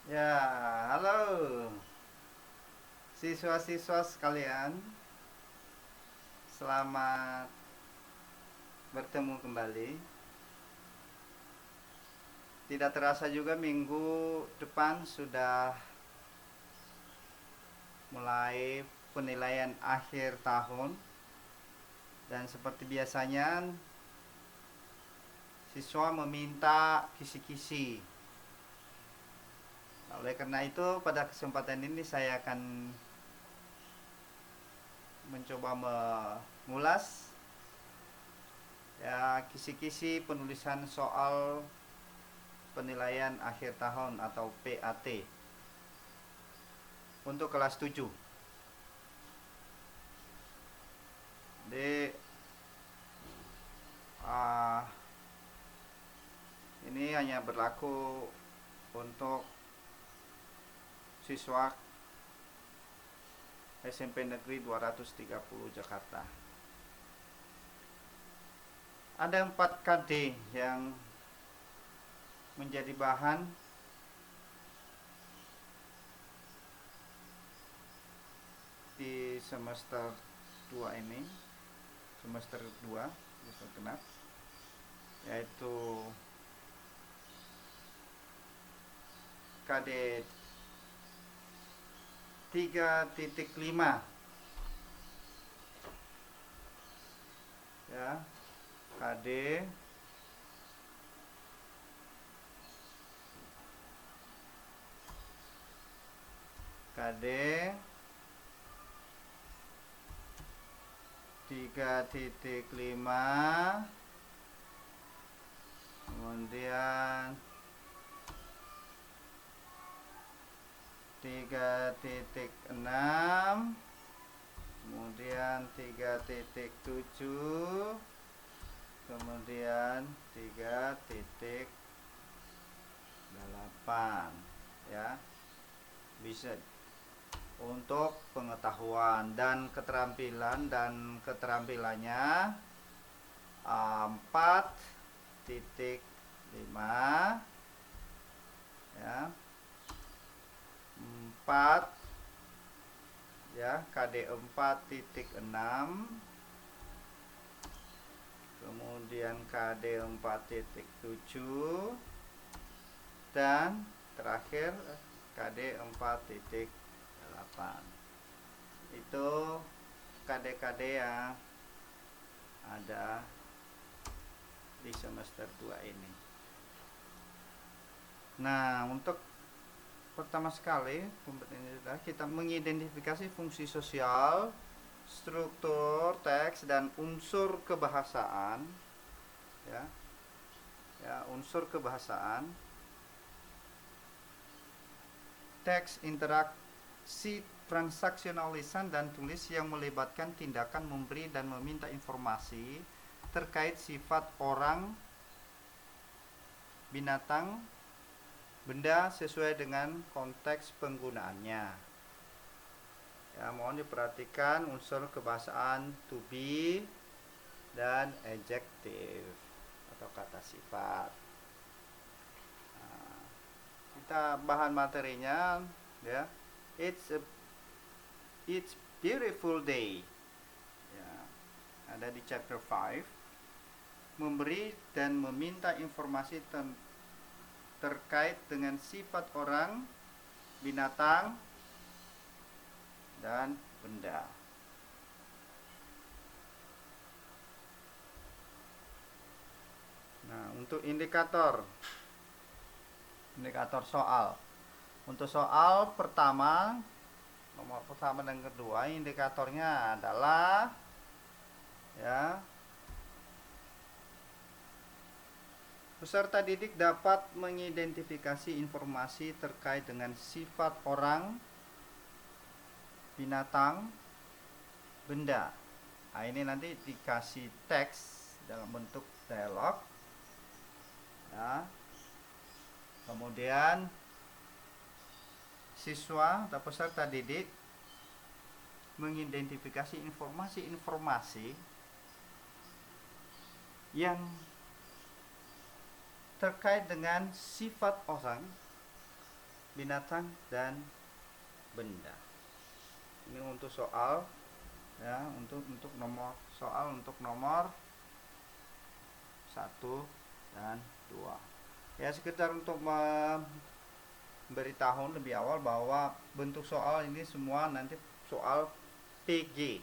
Ya, halo siswa-siswa sekalian. Selamat bertemu kembali. Tidak terasa juga minggu depan sudah mulai penilaian akhir tahun. Dan seperti biasanya siswa meminta kisi-kisi. Oleh karena itu pada kesempatan ini saya akan mencoba mengulas ya kisi-kisi penulisan soal penilaian akhir tahun atau PAT untuk kelas 7. Jadi ini hanya berlaku untuk siswa SMP Negeri 230 Jakarta. Ada 4 KD yang menjadi bahan di semester 2 ini, semester 2 genap, yaitu KD 3.5 ya, KD KD 3.5, kemudian 3.6, kemudian 3.7, kemudian 3.8 ya. Bisa untuk pengetahuan dan keterampilannya 4.5 ya, 4 ya, KD 4.6, kemudian KD 4.7, dan terakhir KD 4.8. Itu KD-KD yang ada di semester 2 ini. Nah, untuk pertama sekali kita mengidentifikasi fungsi sosial, struktur teks, dan unsur kebahasaan ya. Unsur kebahasaan, teks, interaksi, transaksional lisan dan tulis yang melibatkan tindakan memberi dan meminta informasi terkait sifat orang, binatang, benda sesuai dengan konteks penggunaannya. Ya, mohon diperhatikan unsur kebahasaan to be dan adjective atau kata sifat. Nah, kita bahan materinya ya. It's beautiful day. Ya, ada di chapter 5. Memberi dan meminta informasi terkait dengan sifat orang, binatang, dan benda. Nah, untuk indikator soal. Untuk soal pertama, nomor pertama dan kedua, indikatornya adalah ya, peserta didik dapat mengidentifikasi informasi terkait dengan sifat orang, binatang, benda. Nah, ini nanti dikasih teks dalam bentuk dialog ya. Kemudian siswa atau peserta didik mengidentifikasi informasi-informasi yang terkait dengan sifat orang, binatang dan benda. Ini untuk soal ya, untuk nomor soal untuk nomor 1 dan 2. Ya, sekitar untuk memberitahu lebih awal bahwa bentuk soal ini semua nanti soal PG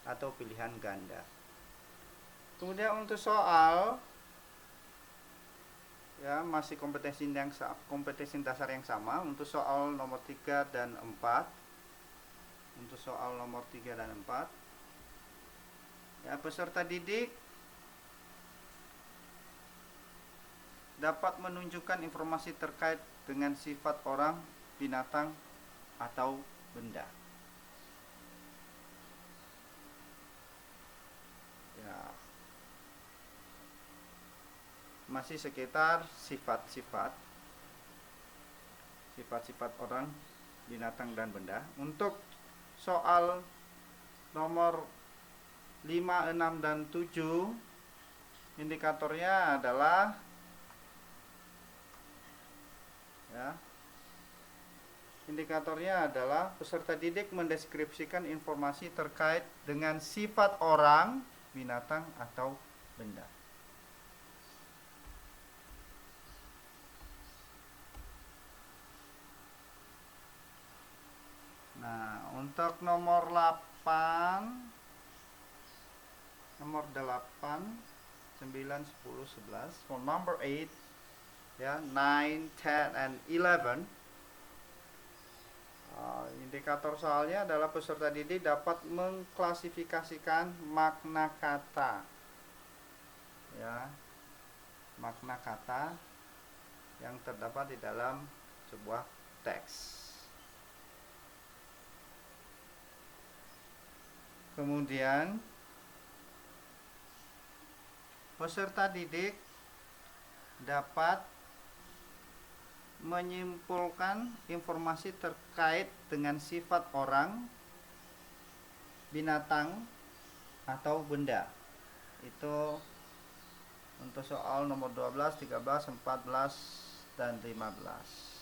atau pilihan ganda. Kemudian untuk soal ya masih kompetensi dasar yang sama untuk soal nomor 3 dan 4. Untuk soal nomor 3 dan 4 ya, peserta didik dapat menunjukkan informasi terkait dengan sifat orang, binatang, atau benda. Ya, masih sekitar sifat-sifat orang, binatang, dan benda. Untuk soal nomor 5, 6, dan 7 indikatornya adalah ya, peserta didik mendeskripsikan informasi terkait dengan sifat orang, binatang, atau benda. Nah, untuk nomor 8, 9, 10, 11. For number 8, ya, 9, 10, and 11. Indikator soalnya adalah peserta didik dapat mengklasifikasikan makna kata. Ya, makna kata yang terdapat di dalam sebuah teks. Kemudian peserta didik dapat menyimpulkan informasi terkait dengan sifat orang, binatang, atau benda. Itu untuk soal nomor 12, 13, 14, dan 15.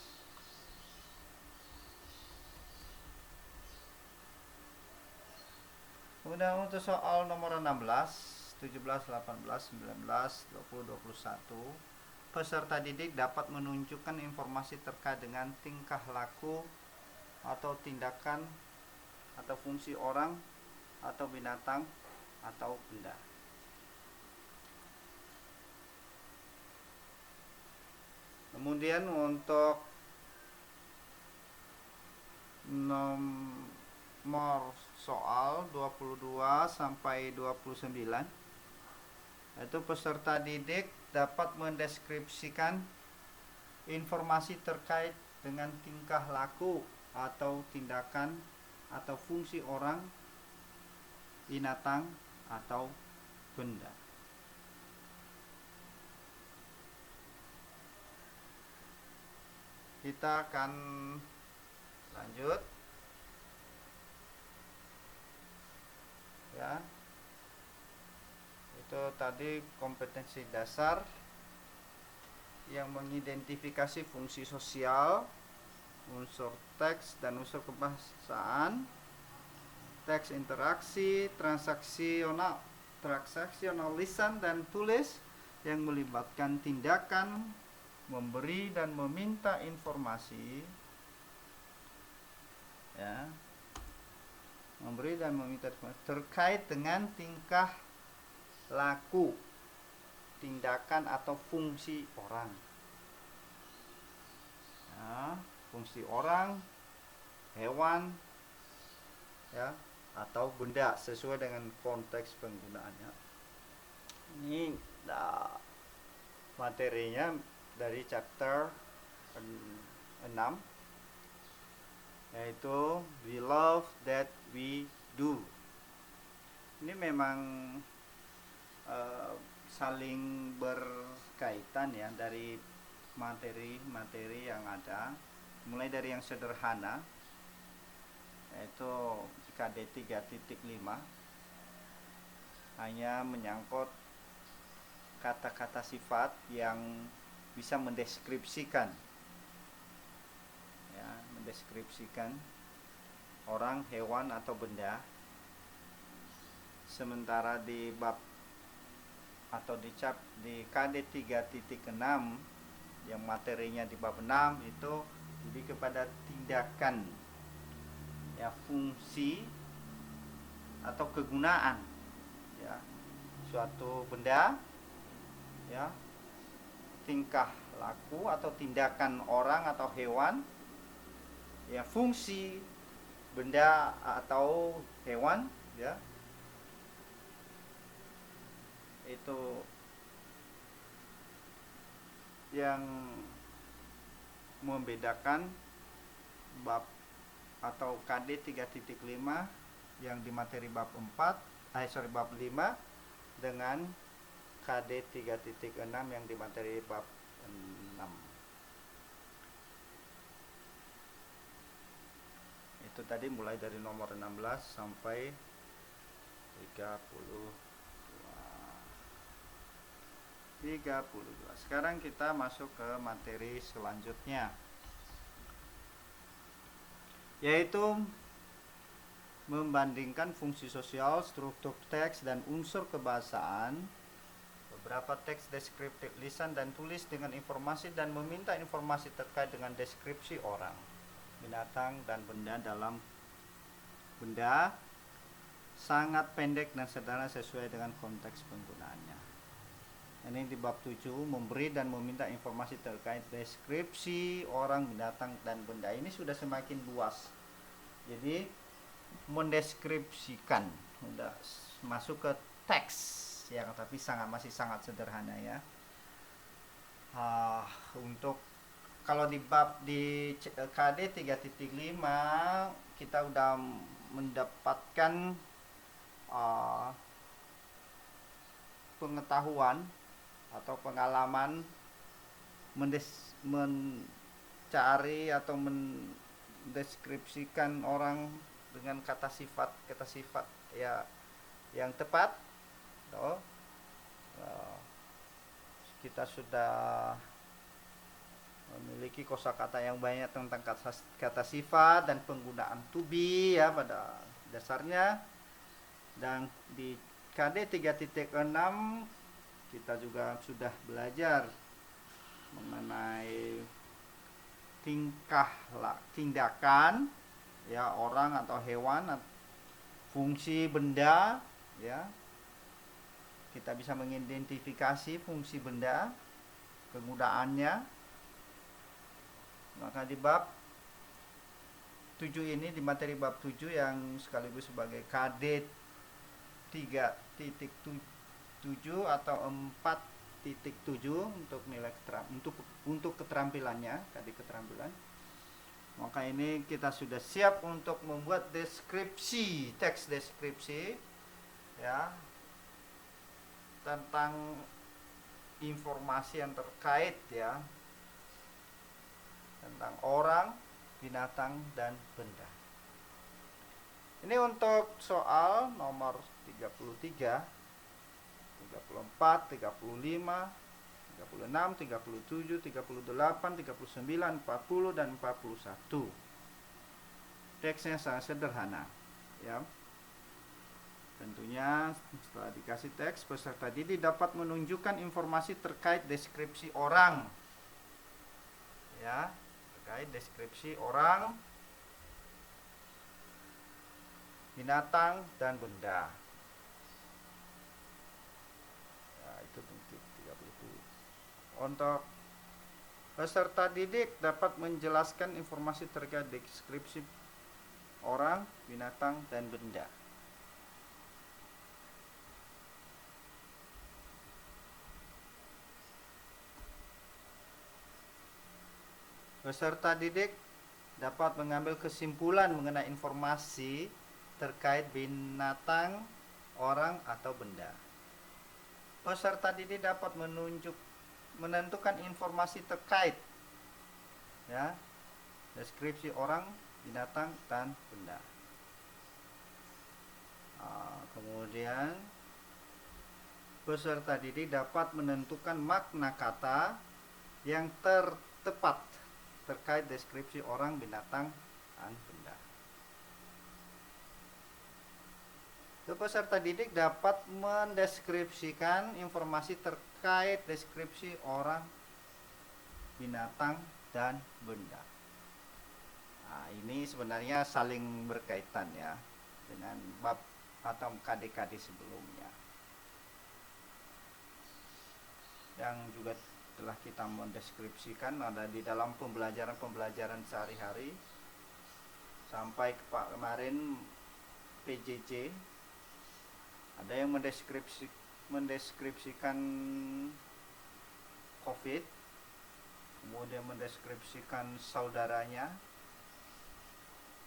Kemudian untuk soal nomor 16, 17, 18, 19, 20, 21, peserta didik dapat menunjukkan informasi terkait dengan tingkah laku atau tindakan atau fungsi orang atau binatang atau benda. Kemudian untuk nomor soal 22 sampai 29, yaitu peserta didik dapat mendeskripsikan informasi terkait dengan tingkah laku atau tindakan atau fungsi orang, binatang, atau benda. Kita akan lanjut ya. Itu tadi kompetensi dasar yang mengidentifikasi fungsi sosial, unsur teks dan unsur kebahasaan, teks interaksi, transaksional lisan dan tulis yang melibatkan tindakan memberi dan meminta informasi ya, memberi dan meminta informasi terkait dengan tingkah laku, tindakan atau fungsi orang ya, fungsi orang, hewan ya, atau benda sesuai dengan konteks penggunaannya. Ini materinya dari chapter 6, yaitu we love that we do. Ini memang saling berkaitan ya, dari materi-materi yang ada, mulai dari yang sederhana yaitu KD 3.5 hanya menyangkut kata-kata sifat yang bisa mendeskripsikan mendeskripsikan orang, hewan, atau benda. Sementara di bab atau di KD 3.6 yang materinya di bab 6 itu lebih kepada tindakan, ya, fungsi atau kegunaan, ya, suatu benda, ya, tingkah laku atau tindakan orang atau hewan, ya, fungsi benda atau hewan, ya, itu yang membedakan bab atau KD 3.5 yang di materi bab 5 dengan KD 3.6 yang di materi bab 6. Itu tadi mulai dari nomor 16 sampai 32. Sekarang kita masuk ke materi selanjutnya, yaitu membandingkan fungsi sosial, struktur teks, dan unsur kebahasaan beberapa teks deskriptif lisan dan tulis dengan informasi dan meminta informasi terkait dengan deskripsi orang, binatang, dan benda dalam benda sangat pendek dan sederhana sesuai dengan konteks penggunaannya. Ini di bab 7, memberi dan meminta informasi terkait deskripsi orang, binatang, dan benda. Ini sudah semakin luas. Jadi mendeskripsikan, sudah masuk ke teks, ya, tapi masih sangat sederhana, ya. Untuk kalau di bab di KD 3.5 kita udah mendapatkan pengetahuan atau pengalaman mencari atau mendeskripsikan orang dengan kata sifat ya yang tepat. Kita sudah memiliki kosakata yang banyak tentang kata sifat dan penggunaan to be, ya, pada dasarnya. Dan di KD 3.6 kita juga sudah belajar mengenai tindakan, ya, orang atau hewan, fungsi benda, ya. Kita bisa mengidentifikasi fungsi benda, kegunaannya. Maka di bab 7 ini, di materi bab 7 yang sekaligus sebagai KD 3.7 atau 4.7 untuk nilai untuk keterampilannya, tadi keterampilan. Maka ini kita sudah siap untuk membuat deskripsi, teks deskripsi, ya, tentang informasi yang terkait, ya, tentang orang, binatang, dan benda. Ini untuk soal nomor 33, 34, 35, 36, 37, 38, 39, 40, dan 41. Teksnya sangat sederhana, ya. Tentunya setelah dikasih teks, peserta didik dapat menunjukkan informasi terkait deskripsi orang, ya, terkait deskripsi orang, binatang, dan benda. Untuk peserta didik dapat menjelaskan informasi terkait deskripsi orang, binatang, dan benda. Peserta didik dapat mengambil kesimpulan mengenai informasi terkait binatang, orang, atau benda. Peserta didik dapat menentukan informasi terkait, ya, deskripsi orang, binatang, dan benda. Kemudian peserta didik dapat menentukan makna kata yang tepat terkait deskripsi orang, binatang, dan benda. Peserta didik dapat mendeskripsikan informasi terkait deskripsi orang, binatang, dan benda. Nah, ini sebenarnya saling berkaitan ya dengan bab atau KD-KD sebelumnya yang juga telah kita mendeskripsikan ada di dalam pembelajaran sehari-hari sampai kemarin PJJ. Ada yang mendeskripsikan COVID, kemudian mendeskripsikan saudaranya,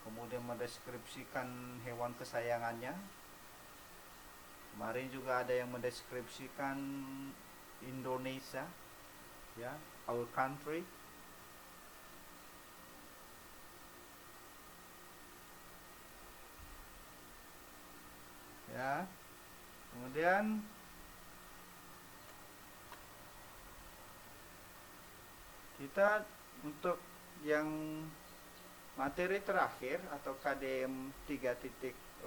kemudian mendeskripsikan hewan kesayangannya. Kemarin juga ada yang mendeskripsikan Indonesia, ya, our country. Ya. Kemudian kita untuk yang materi terakhir atau KDM 3.8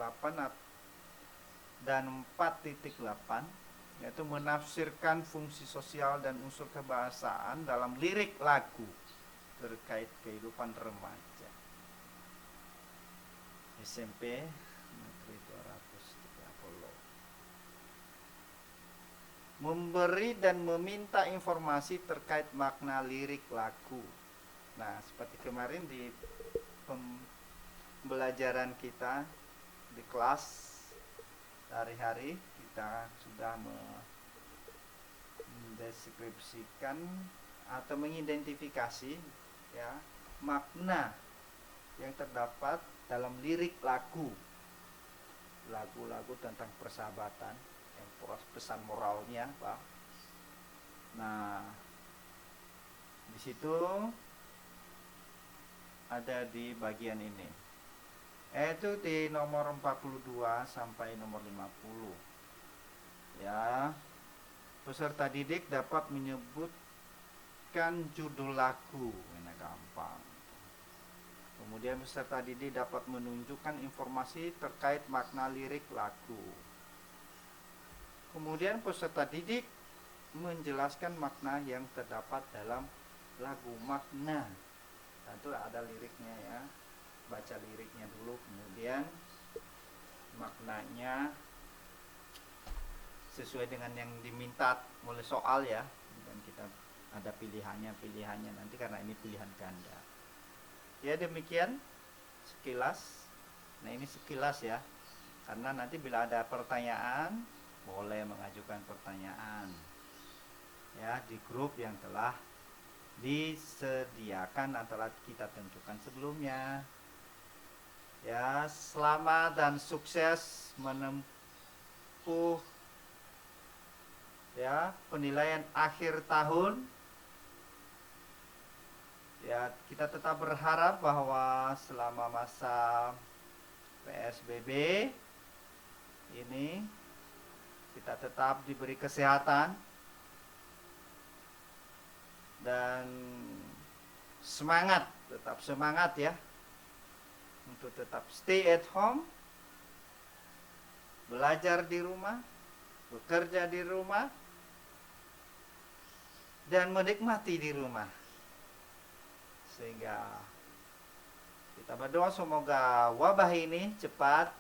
dan 4.8 yaitu menafsirkan fungsi sosial dan unsur kebahasaan dalam lirik lagu terkait kehidupan remaja. SMP materi 230. Memberi dan meminta informasi terkait makna lirik lagu. Nah, seperti kemarin di pembelajaran kita di kelas sehari-hari kita sudah mendeskripsikan atau mengidentifikasi ya makna yang terdapat dalam lirik lagu tentang persahabatan yang pesan moralnya, Pak. Nah, di situ ada di bagian ini, yaitu di nomor 42 sampai nomor 50. Ya, peserta didik dapat menyebutkan judul lagu, ini gampang. Kemudian peserta didik dapat menunjukkan informasi terkait makna lirik lagu. Kemudian peserta didik menjelaskan makna yang terdapat dalam lagu, makna. Tentu ada liriknya ya, baca liriknya dulu, kemudian maknanya sesuai dengan yang diminta oleh soal ya, dan kita ada pilihannya nanti karena ini pilihan ganda. Ya demikian sekilas. Nah ini sekilas ya, karena nanti bila ada pertanyaan boleh mengajukan pertanyaan ya di grup yang telah disediakan antara kita tentukan sebelumnya. Ya, selamat dan sukses menempuh ya penilaian akhir tahun. Ya, kita tetap berharap bahwa selama masa PSBB ini kita tetap diberi kesehatan dan tetap semangat ya untuk tetap stay at home, belajar di rumah, bekerja di rumah, dan menikmati di rumah. Sehingga kita berdoa semoga wabah ini cepat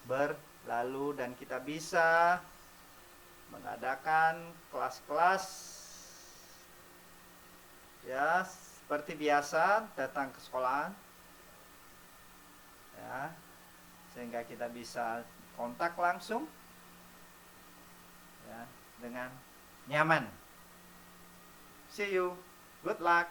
berlalu dan kita bisa mengadakan kelas-kelas ya seperti biasa, datang ke sekolah ya, sehingga kita bisa kontak langsung ya dengan nyaman. See you, good luck.